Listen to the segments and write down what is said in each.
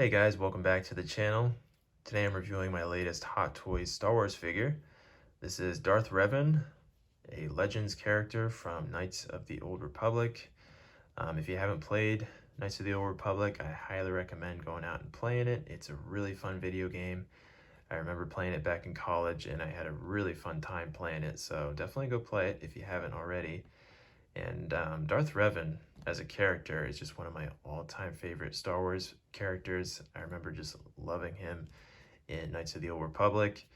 Hey guys, welcome back to the channel. Today I'm reviewing my latest Hot Toys Star Wars figure. This is Darth Revan, a Legends character from Knights of the Old Republic. If you haven't played Knights of the Old Republic, I highly recommend going out and playing it. It's a really fun video game. I remember playing it back in college and I had a really fun time playing it, so definitely go play it if you haven't already. And Darth Revan as a character is just one of my all-time favorite Star Wars characters. I remember just loving him in Knights of the Old Republic.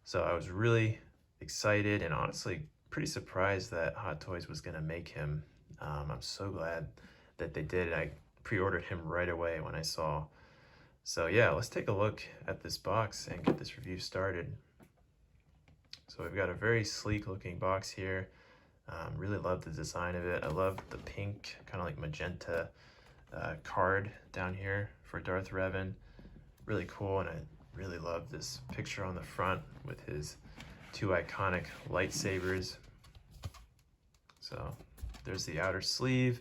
So I was really excited and honestly pretty surprised that Hot Toys was going to make him. I'm so glad that they did. I pre-ordered him right away when I saw. So yeah, let's take a look at this box and get this review started. So we've got a very sleek looking box here. Really love the design of it. I love the pink, kind of like magenta card down here for Darth Revan. Really cool, and I really love this picture on the front with his two iconic lightsabers. So there's the outer sleeve,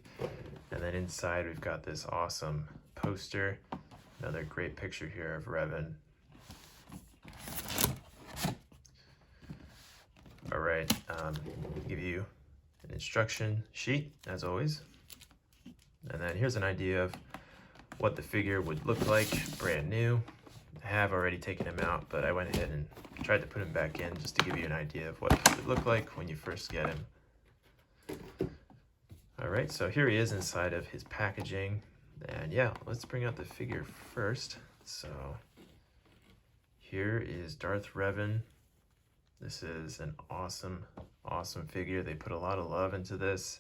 and then inside we've got this awesome poster. Another great picture here of Revan. All right, give you an instruction sheet as always, and then here's an idea of what the figure would look like brand new. I have already taken him out, but I went ahead and tried to put him back in just to give you an idea of what he would look like when you first get him. All right, so here he is inside of his packaging, and yeah, let's bring out the figure first. So here is Darth Revan. This is an awesome figure. They put a lot of love into this.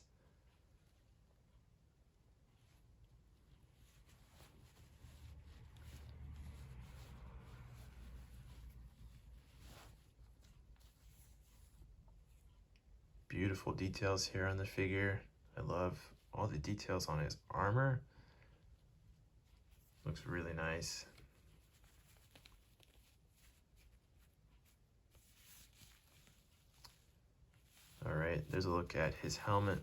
Beautiful details here on the figure. I love all the details on his armor. Looks really nice. All right, there's a look at his helmet.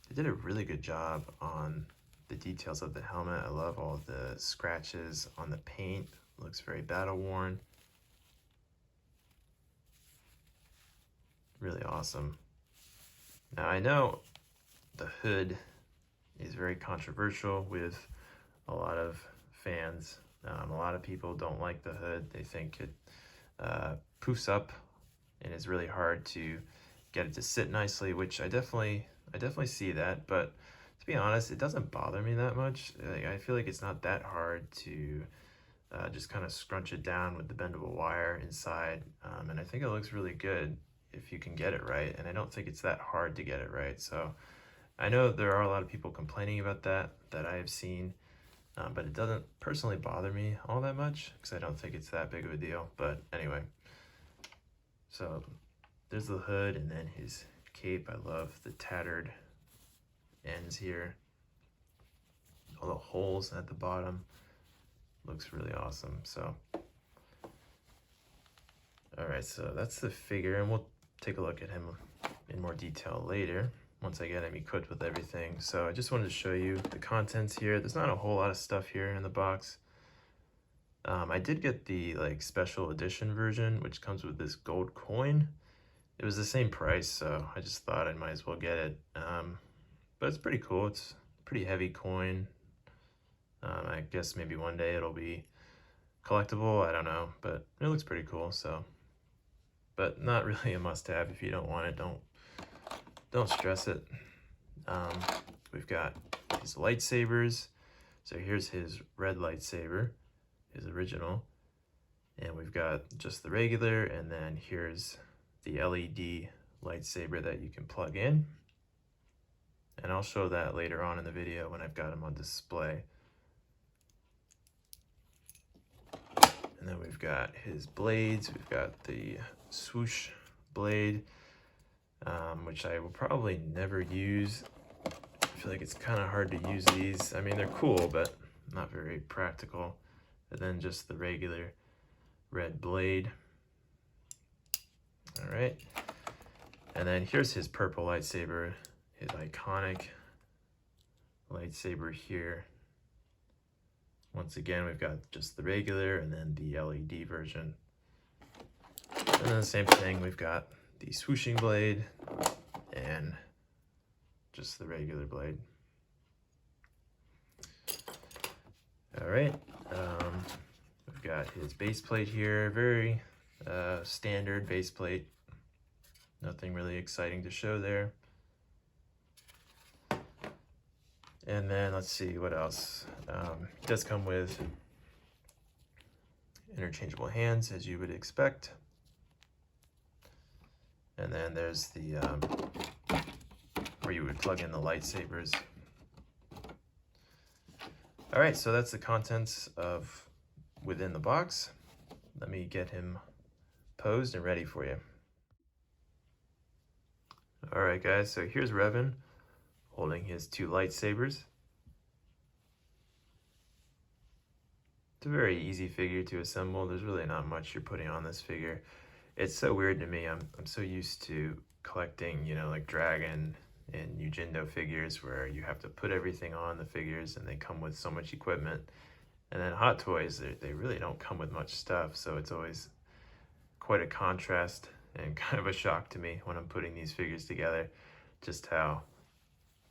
They did a really good job on the details of the helmet. I love all the scratches on the paint. Looks very battle worn. Really awesome. Now I know the hood is very controversial with a lot of fans. A lot of people don't like the hood. They think it poofs up and it's really hard to get it to sit nicely, which I definitely see that, but to be honest, it doesn't bother me that much. I feel like it's not that hard to just kind of scrunch it down with the bendable wire inside, and I think it looks really good if you can get it right, and I don't think it's that hard to get it right. So I know there are a lot of people complaining about that I have seen, but it doesn't personally bother me all that much because I don't think it's that big of a deal. But anyway, so there's the hood and then his cape. I love the tattered ends here. All the holes at the bottom. Looks really awesome. So, all right, so that's the figure, and we'll take a look at him in more detail later once I get him equipped with everything. So I just wanted to show you the contents here. There's not a whole lot of stuff here in the box. I did get the special edition version, which comes with this gold coin. It was the same price, so I just thought I might as well get it. But it's pretty cool. It's a pretty heavy coin. I guess maybe one day it'll be collectible. I don't know, but it looks pretty cool. So, but not really a must-have. If you don't want it, don't stress it. We've got his lightsabers. So here's his red lightsaber, his original, and we've got just the regular, and then here's the LED lightsaber that you can plug in, and I'll show that later on in the video when I've got them on display. And then we've got his blades. We've got the swoosh blade, which I will probably never use. I feel like it's kind of hard to use these. I mean, they're cool, but not very practical. And then just the regular red blade. All right. And then here's his purple lightsaber, his iconic lightsaber here. Once again, we've got just the regular and then the LED version. And then the same thing, we've got the swooshing blade and just the regular blade. All right, we've got his base plate here, very standard base plate. Nothing really exciting to show there. And then let's see what else. It does come with interchangeable hands, as you would expect. And then there's the where you would plug in the lightsabers. All right, so that's the contents of within the box. Let me get him posed and ready for you. All right, guys, so here's Revan holding his two lightsabers. It's a very easy figure to assemble. There's really not much you're putting on this figure. It's so weird to me. I'm so used to collecting, you know, like Dragon and Yujindo figures where you have to put everything on the figures and they come with so much equipment. And then Hot Toys, they really don't come with much stuff, so it's always quite a contrast and kind of a shock to me when I'm putting these figures together, just how,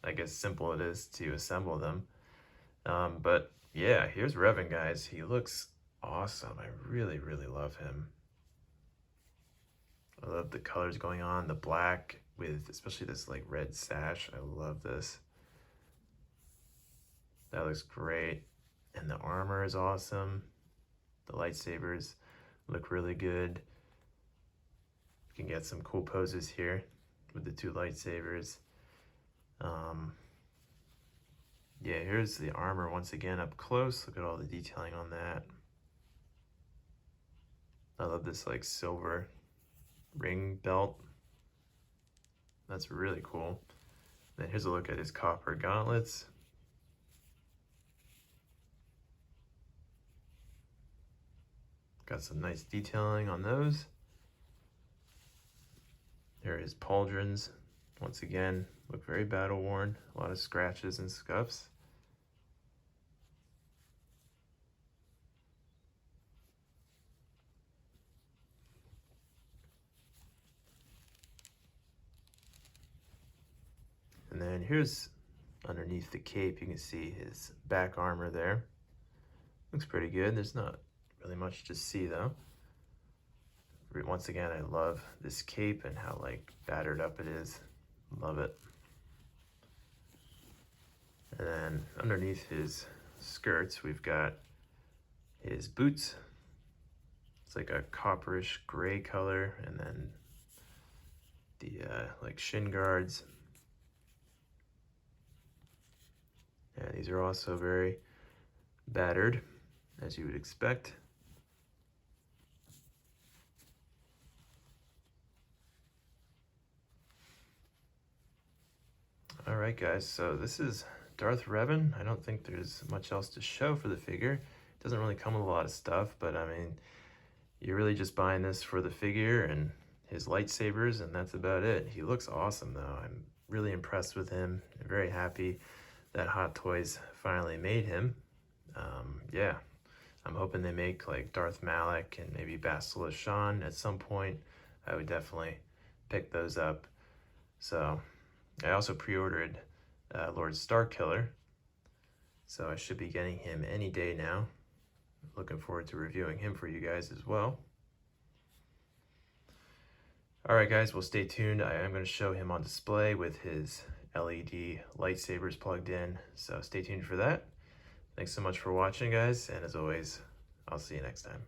I guess, simple it is to assemble them. But yeah, here's Revan, guys. He looks awesome. I really, really love him. I love the colors going on, the black with especially this like red sash. I love this. That looks great. And the armor is awesome. The lightsabers look really good. You can get some cool poses here with the two lightsabers. Yeah, here's the armor once again up close. Look at all the detailing on that. I love this like silver ring belt. That's really cool. Then here's a look at his copper gauntlets. Got some nice detailing on those. There are his pauldrons. Once again, look very battle worn. A lot of scratches and scuffs. And then here's underneath the cape, you can see his back armor there. Looks pretty good. There's not really much to see though. Once again, I love this cape and how like battered up it is. Love it. And then underneath his skirts, we've got his boots. It's like a copperish gray color, and then the like shin guards. Yeah, these are also very battered, as you would expect. All right, guys, so this is Darth Revan. I don't think there's much else to show for the figure. It doesn't really come with a lot of stuff, but I mean, you're really just buying this for the figure and his lightsabers, and that's about it. He looks awesome, though. I'm really impressed with him. I'm very happy that Hot Toys finally made him. Yeah, I'm hoping they make like Darth Malak and maybe Bastila Shan at some point. I would definitely pick those up. So I also pre-ordered Lord Starkiller, so I should be getting him any day now. Looking forward to reviewing him for you guys as well. All right, guys, well, stay tuned. I am going to show him on display with his LED lightsabers plugged in, so stay tuned for that. Thanks so much for watching, guys, and as always, I'll see you next time.